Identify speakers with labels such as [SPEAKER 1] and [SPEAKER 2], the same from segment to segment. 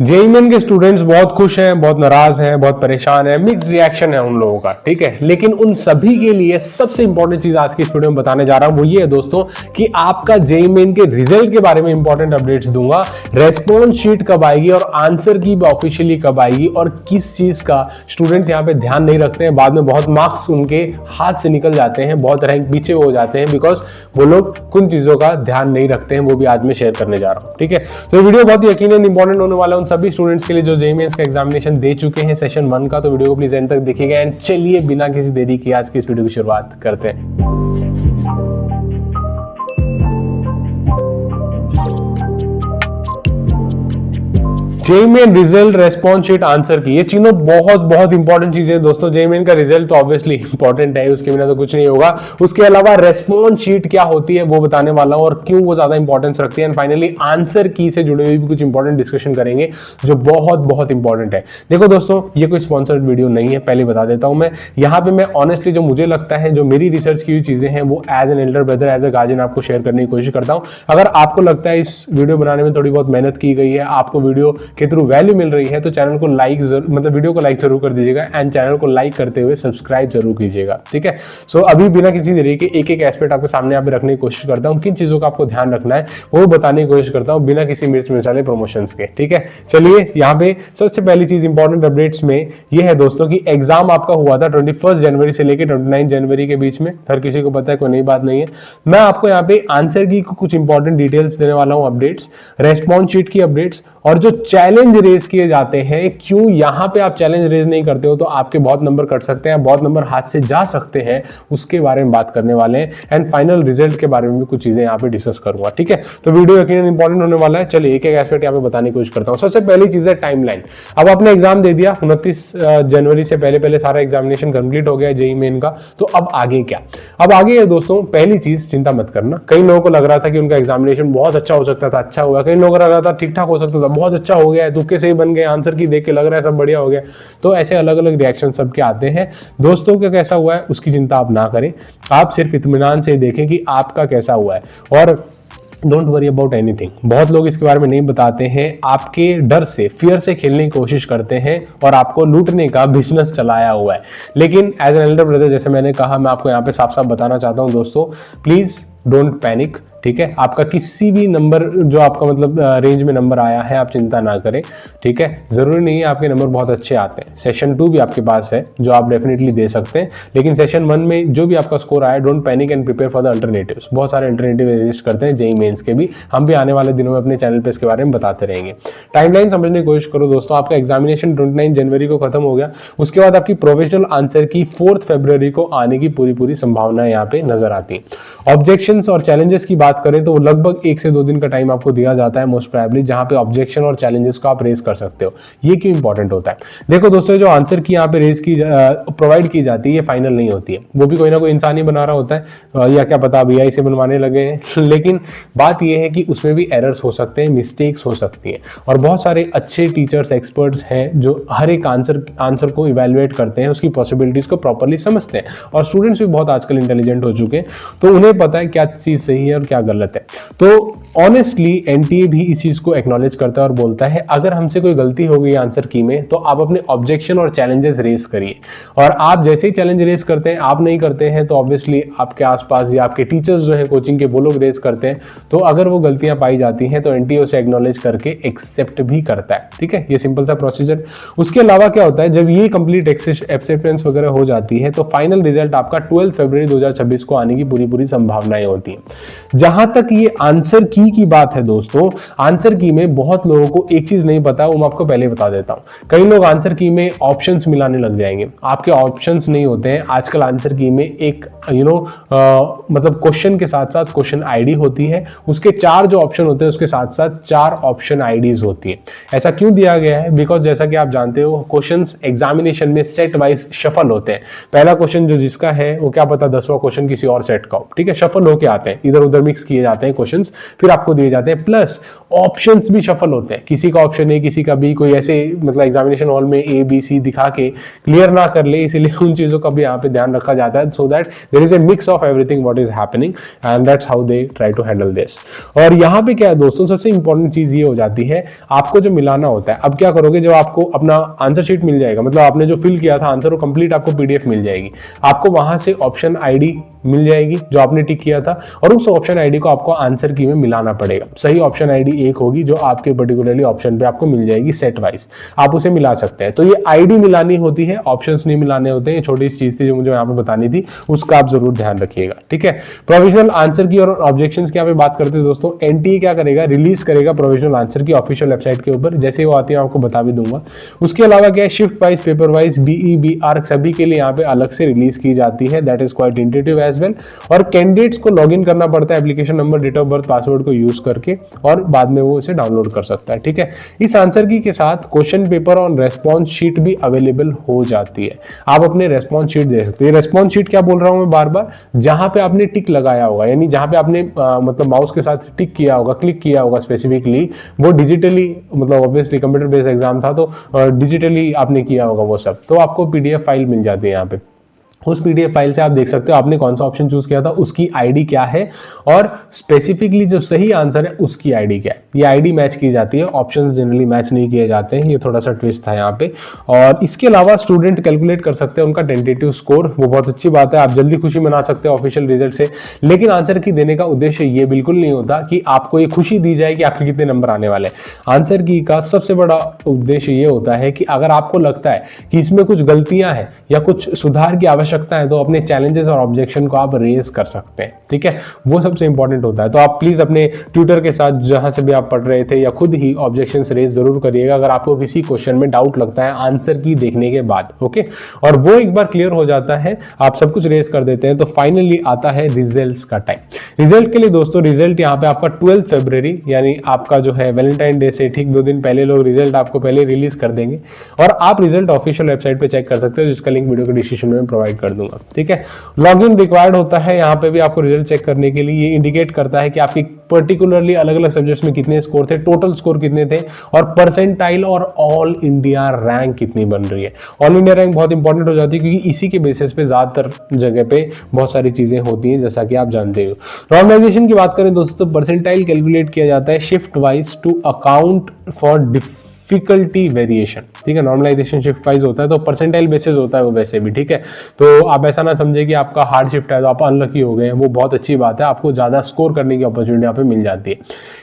[SPEAKER 1] JEE main के students बहुत खुश हैं, बहुत नाराज हैं, बहुत परेशान हैं, मिक्स रिएक्शन है उन लोगों का, ठीक है। लेकिन उन सभी के लिए सबसे इंपॉर्टेंट चीज आज की इस वीडियो में बताने जा रहा हूं वो ये है दोस्तों कि आपका जेईई मेन के रिजल्ट के बारे में इंपॉर्टेंट अपडेट्स दूंगा। रेस्पॉन्स शीट कब आएगी और आंसर की ऑफिशियली कब आएगी और किस चीज का स्टूडेंट्स यहाँ पे ध्यान नहीं रखते हैं, बाद में बहुत मार्क्स उनके हाथ से निकल जाते हैं, बहुत रैंक पीछे हो जाते हैं बिकॉज वो लोग कुछ चीजों का ध्यान नहीं रखते हैं। वो भी आज मैं शेयर करने जा रहा हूं, ठीक है। तो वीडियो बहुत ही यकीनन इंपॉर्टेंट होने वाला है सभी स्टूडेंट्स के लिए जो जेईई मेंस का एग्जामिनेशन दे चुके हैं सेशन 1 का। तो वीडियो को प्लीज एंड तक देखिएगा। एंड चलिए बिना किसी देरी के आज की इस वीडियो की शुरुआत करते हैं। JEE main result, response sheet, answer की, ये तीनों बहुत बहुत इंपॉर्टेंट चीजें हैं दोस्तों। जेईई मेन का रिजल्ट तो ऑब्वियसली इंपॉर्टेंट है, उसके बिना तो कुछ नहीं होगा। उसके अलावा रेस्पॉन्स शीट क्या होती है वो बताने वाला हूं और क्यों वो ज्यादा इंपॉर्टेंस रखती है। एंड फाइनली आंसर की से जुड़े हुए भी कुछ इंपॉर्टेंट डिस्कशन करेंगे जो बहुत बहुत इंपॉर्टेंट है। देखो दोस्तों, ये कोई स्पॉन्सर्ड वीडियो नहीं है, पहले बता देता हूं मैं। यहाँ पे मैं ऑनेस्टली जो मुझे लगता है, जो मेरी रिसर्च की हुई चीजें हैं वो as an elder brother, as a guardian आपको शेयर करने की कोशिश करता हूं। अगर आपको लगता है इस वीडियो बनाने में थोड़ी बहुत मेहनत की गई है, आपको वीडियो के थ्रू वैल्यू मिल रही है, तो चैनल को लाइक मतलब वीडियो को लाइक जरूर कर दीजिएगा एंड चैनल को लाइक करते हुए सब्सक्राइब जरूर कीजिएगा, ठीक है। सो अभी बिना किसी देरी के एक एक एस्पेक्ट आपके सामने यहाँ पे रखने की कोशिश करता हूँ। किन चीजों का आपको ध्यान रखना है वो बताने की कोशिश करता हूँ बिना किसी मिर्च मसाले प्रमोशंस के, ठीक है। चलिए, यहाँ पे सबसे पहली चीज इंपॉर्टेंट अपडेट्स में ये है दोस्तों कि एग्जाम आपका हुआ था 21 जनवरी से लेकर 29 जनवरी के बीच में। हर किसी को पता है, कोई नई बात नहीं है। मैं आपको यहाँ पे आंसर की कुछ इंपॉर्टेंट डिटेल्स देने वाला हूँ, अपडेट्स, रेस्पॉन्स शीट की अपडेट्स और जो चैलेंज रेज किए जाते हैं, क्यों यहां पे आप चैलेंज रेज नहीं करते हो तो आपके बहुत नंबर कट सकते हैं, बहुत नंबर हाथ से जा सकते हैं, उसके बारे में बात करने वाले हैं। एंड फाइनल रिजल्ट के बारे में भी कुछ चीजें यहाँ पे डिस्कस करूंगा, ठीक है। तो वीडियो यकीनन इंपॉर्टेंट होने वाला है। चलिए एक एक एस्पेक्ट यहाँ पे बताने की कोशिश करता हूँ। सबसे पहली चीज है टाइमलाइन। अब आपने एग्जाम दे दिया 29 जनवरी से पहले सारा एग्जामिनेशन कंप्लीट हो गया जेईई मेन का। तो अब आगे क्या? अब आगे है दोस्तों, पहली चीज चिंता मत करना। कई लोगों को लग रहा था कि उनका एग्जामिनेशन बहुत अच्छा हो सकता था, अच्छा हुआ। कई लोगों को लग रहा था ठीक ठाक हो सकता था, बहुत अच्छा हो गया है, तुक्के से ही बन गए, आंसर की देख के लग रहा है सब बढ़िया हो गया। तो ऐसे अलग अलग रिएक्शन सबके आते हैं। दोस्तों का कैसा हुआ है उसकी चिंता आप ना करें, आप सिर्फ इत्मीनान से देखें कि आपका कैसा हुआ है और डोंट वरी अबाउट एनीथिंग। बहुत लोग इसके बारे में नहीं बताते हैं, आपके डर से, फियर से खेलने की कोशिश करते हैं और आपको लूटने का बिजनेस चलाया हुआ है। लेकिन एज एन एल्डर ब्रदर, जैसे मैंने कहा, मैं आपको यहाँ पे साफ साफ बताना चाहता हूँ दोस्तों, प्लीज डोंट पैनिक, ठीक है। आपका किसी भी नंबर जो आपका मतलब रेंज में नंबर आया है, आप चिंता ना करें, ठीक है। जरूरी नहीं है आपके नंबर बहुत अच्छे आते हैं। सेशन 2 भी आपके पास है जो आप डेफिनेटली दे सकते हैं, लेकिन सेशन 1 में जो भी आपका स्कोर आया, don't panic and prepare for the alternatives. बहुत सारे अल्टरनेटिव एग्जिस्ट करते हैं जेईई मेंस के भी, हम भी आने वाले दिनों में अपने चैनल पे इसके बारे में बताते रहेंगे। टाइमलाइन समझने की कोशिश करो दोस्तों। आपका एग्जामिनेशन 29 जनवरी को खत्म हो गया, उसके बाद आपकी प्रोविजनल आंसर की 4 फरवरी को आने की पूरी संभावना यहाँ पे नजर आती है। ऑब्जेक्शंस और चैलेंजेस की बात करें तो लगभग 1 से 2 दिन का टाइम आपको दिया जाता है मोस्ट प्रोबेबली, जहां पे ऑब्जेक्शन और चैलेंजेस को आप रेज कर सकते हो। ये क्यों इंपॉर्टेंट होता है? देखो दोस्तों, जो आंसर की यहाँ पे रेज की प्रोवाइड की जाती है, ये फाइनल नहीं होती है, वो भी कोई ना कोई इंसान ही बना रहा होता है, या क्या पता अभी AI से बनवाने लगे हैं। लेकिन बात यह है कि उसमें भी एरर्स हो सकते हैं, मिस्टेक्स हो सकती है और बहुत सारे अच्छे टीचर्स, एक्सपर्ट्स हैं जो हर एक आंसर को इवेल्युएट करते हैं, उसकी पॉसिबिलिटीज को प्रॉपर्ली समझते हैं। और स्टूडेंट्स भी बहुत आजकल इंटेलिजेंट हो चुके हैं, तो उन्हें पता है क्या चीज सही है और क्या गलत है। तो ऑनेस्टली एनटीए भी इस चीज को एक्नॉलेज करता है और बोलता है अगर हमसे कोई गलती हो गई आंसर की में, तो आप अपने ऑब्जेक्शन और चैलेंजेस रेज करिए। और आप जैसे ही चैलेंज रेज करते हैं, आप नहीं करते हैं तो ऑब्वियसली आपके आसपास या आपके टीचर्स जो है कोचिंग के, वो लोग रेज करते हैं। तो अगर वो गलतियां पाई जाती हैं तो एनटीए उसे एक्नॉलेज करके एक्सेप्ट भी करता है, ठीक है। ये सिंपल सा प्रोसीजर। उसके अलावा क्या होता है, जब ये कंप्लीट एक्सेप्टेंस वगैरह हो जाती है तो फाइनल रिजल्ट आपका 12 फरवरी 2026 को आने की पूरी संभावनाएं होती हैं। जहां तक ये आंसर की बात है दोस्तों, आंसर की में बहुत लोगों को एक चीज नहीं पता, वो मैं आपको पहले बता देता हूं। कई लोग आंसर की में ऑप्शंस मिलाने लग जाएंगे। आपके ऑप्शंस नहीं होते हैं। आजकल आंसर की में एक मतलब क्वेश्चन के साथ साथ क्वेश्चन आईडी होती है, उसके 4 जो ऑप्शन होते हैं उसके साथ साथ 4 ऑप्शन आईडीज होती है। ऐसा क्यों दिया गया है? बिकॉज जैसा कि आप जानते हो, क्वेश्चंस एग्जामिनेशन में सेट वाइज शफल होते हैं। पहला क्वेश्चन जो जिसका है वो क्या पता 10वां क्वेश्चन किसी और सेट का हो, ठीक है। शफल होके आते हैं, इधर उधर मिक्स किए जाते हैं क्वेश्चंस, फिर फिर आपको दिए जाते हैं, प्लस ऑप्शंस भी शफल होते हैं, किसी का ऑप्शन ए किसी का बी, कोई ऐसे मतलब एग्जामिनेशन हॉल में ए बी सी दिखा के क्लियर ना कर ले, इसीलिए उन चीजों का भी यहाँ पे ध्यान रखा जाता है, so that there is a mix of everything what is happening and that's how they try to handle this. और यहाँ पे क्या है दोस्तों, सबसे इंपॉर्टेंट चीज ये हो जाती है, आपको जो मिलाना होता है, अब क्या करोगे, जब आपको अपना आंसर शीट मिल जाएगा, मतलब आपने जो फिल किया था आंसर, वो कंप्लीट आपको पीडीएफ मिल जाएगी, आपको वहां से ऑप्शन आईडी मिल जाएगी जो आपने टिक किया था, और उस ऑप्शन आईडी को आपको आंसर की में मिलाना पड़ेगा। सही ऑप्शन आईडी एक होगी जो आपके पर्टिकुलरली ऑप्शन पे आपको मिल जाएगी सेट वाइज, आप उसे मिला सकते हैं। तो ये आईडी मिलानी होती है, ऑप्शंस नहीं मिलाने होते हैं। ये छोटी सी चीज थी जो मुझे यहाँ पे बतानी थी, उसका आप जरूर ध्यान रखिएगा, ठीक है। प्रोविजनल आंसर की और ऑब्जेक्शंस की यहाँ पे बात करते हैं दोस्तों, एनटीए क्या करेगा, रिलीज करेगा प्रोविजनल आंसर की ऑफिशियल वेबसाइट के ऊपर, जैसे वो आती है आपको बता भी दूंगा। उसके अलावा क्या है, shift wise, paper wise, BE BR सभी के लिए यहाँ पे अलग से रिलीज की जाती है, that is quite intuitive as well. और कैंडिडेट्स को लॉगिन करना पड़ता है application number, date of birth, password को यूज करके, और बाद में वो इसे डाउनलोड कर सकता है, ठीक है। इस आंसर की के साथ क्वेश्चन पेपर और रेस्पॉन्स शीट भी अवेलेबल हो जाती है, आप अपने रेस्पॉन्स शीट दे सकते हैं। रेस्पॉन्स शीट क्या बोल रहा हूं मैं बार बार, जहां पे आपने टिक लगाया होगा, यानी जहां पे आपने मतलब माउस के साथ टिक किया होगा, क्लिक किया होगा स्पेसिफिकली, वो डिजिटली, मतलब ऑब्वियसली कंप्यूटर बेस्ड एग्जाम था तो डिजिटली आपने किया होगा वो सब, तो आपको पीडीएफ फाइल मिल जाती है यहाँ पे। उस पीडीएफ फाइल से आप देख सकते हो आपने कौन सा ऑप्शन चूज किया था, उसकी आईडी क्या है, और स्पेसिफिकली जो सही आंसर है उसकी आईडी क्या है, ये आईडी मैच की जाती है। ऑप्शन जनरली मैच नहीं किए जाते हैं, ये थोड़ा सा ट्विस्ट था यहाँ पे। और इसके अलावा स्टूडेंट कैलकुलेट कर सकते हैं उनका टेंटेटिव स्कोर, वो बहुत अच्छी बात है, आप जल्दी खुशी मना सकते हैं ऑफिशियल रिजल्ट से। लेकिन आंसर की देने का उद्देश्य ये बिल्कुल नहीं होता कि आपको ये खुशी दी जाए कि आपके कितने नंबर आने वाले। आंसर की का सबसे बड़ा उद्देश्य ये होता है कि अगर आपको लगता है कि इसमें कुछ गलतियां हैं या कुछ सुधार की आवश्यकता है, तो अपने चैलेंजेस और ऑब्जेक्शन को आप रेज कर सकते हैं, ठीक है, वो सबसे इंपॉर्टेंट होता है। तो आप प्लीज अपने ट्यूटर के साथ जहां से भी आप पढ़ रहे थे या खुद ही ऑब्जेक्शंस रेज जरूर करिएगा अगर आपको किसी क्वेश्चन में डाउट लगता है आंसर की देखने के बाद, ओके। और वो एक बार क्लियर हो जाता है, आप सब कुछ रेज कर देते हैं, तो फाइनली आता है रिजल्ट्स का टाइम। रिजल्ट के लिए दोस्तों, रिजल्ट यहाँ पे आपका 12 फरवरी, यानी आपका जो है वैलेंटाइन डे से ठीक 2 दिन पहले लोग रिजल्ट आपको पहले रिलीज कर देंगे, और आप रिजल्ट ऑफिशियल वेबसाइट पे चेक कर सकते हो, जिसका लिंक वीडियो के डिस्क्रिप्शन में प्रोवाइड कर दूंगा, ठीक है। लॉगिन रिक्वायर्ड होता है यहाँ पे भी आपको रिजल्ट चेक करने के लिए। ये इंडिकेट करता है कि आपकी पर्टिकुलरली अलग अलग सब्जेक्ट्स में कितने स्कोर थे, टोटल स्कोर कितने थे, और परसेंटाइल और ऑल इंडिया रैंक कितनी बन रही है। ऑल इंडिया रैंक बहुत इंपॉर्टेंट हो जाती है क्योंकि इसी के बेसिस पे ज्यादातर जगह पे बहुत सारी चीजें होती हैं, जैसा कि आप जानते हो। नॉर्मलाइजेशन की बात करें दोस्तों, परसेंटाइल कैलकुलेट किया जाता है shift wise to account for difficulty variation, ठीक है। नॉर्मलाइजेशन शिफ्ट वाइज होता है, तो परसेंटाइल बेसिस होता है वो वैसे भी, ठीक है। तो आप ऐसा ना समझे कि आपका हार्ड शिफ्ट है तो आप अनलकी हो गए, वो बहुत अच्छी बात है, आपको ज्यादा स्कोर करने की अपॉर्चुनिटी यहाँ पे मिल जाती है।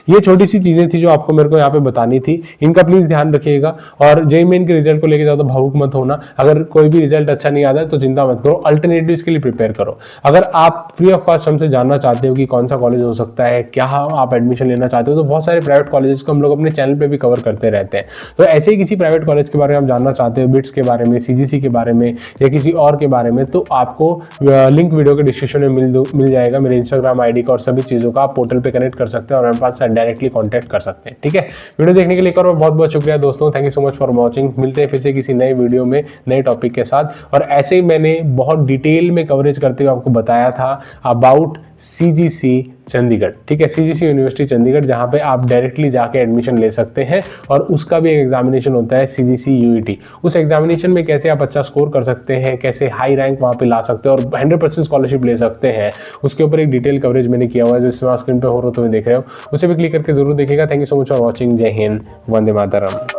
[SPEAKER 1] ये छोटी सी चीजें थी जो आपको मेरे को यहाँ पे बतानी थी, इनका प्लीज ध्यान रखिएगा। और जेईई मेन के रिजल्ट को लेकर ज्यादा भावुक मत होना, अगर कोई भी रिजल्ट अच्छा नहीं आता है तो चिंता मत करो, अल्टरनेटिव्स के लिए प्रिपेयर करो। अगर आप फ्री ऑफ कॉस्ट हमसे जानना चाहते हो कि कौन सा कॉलेज हो सकता है, क्या आप एडमिशन लेना चाहते हो, तो बहुत सारे प्राइवेट कॉलेजेस को हम लोग अपने चैनल पे भी कवर करते रहते हैं। तो ऐसे ही किसी प्राइवेट कॉलेज के बारे में आप जानना चाहते हो, बिट्स के बारे में, सीजीसी के बारे में, या किसी और के बारे में, तो आपको लिंक वीडियो के डिस्क्रिप्शन में मिल जाएगा मेरे इंस्टाग्राम आईडी का, और सभी चीजों का आप पोर्टल पे कनेक्ट कर सकते हैं और मेरे पास डायरेक्टली कॉन्टैक्ट कर सकते हैं, ठीक है। वीडियो देखने के लिए करो, बहुत बहुत शुक्रिया दोस्तों, thank you so much for watching. मिलते हैं फिर से किसी नए वीडियो में नए टॉपिक के साथ। और ऐसे ही मैंने बहुत डिटेल में कवरेज करते हुए आपको बताया था अबाउट सीजीसी चंडीगढ़, ठीक है, सीजीसी यूनिवर्सिटी चंडीगढ़, जहां पे आप डायरेक्टली जाके एडमिशन ले सकते हैं, और उसका भी एक एग्जामिनेशन होता है सीजीसी यूईटी। उस एग्जामिनेशन में कैसे आप अच्छा स्कोर कर सकते हैं, कैसे हाई रैंक वहां पे ला सकते हैं और 100% स्कॉलरशिप ले सकते हैं, उसके ऊपर एक डिटेल कवरेज मैंने किया हुआ है, जो स्क्रीन पे हो रहा तो देख रहे हो, उसे भी क्लिक करके जरूर देखिएगा। Thank you so much for watching. जय हिंद, वंदे मातरम।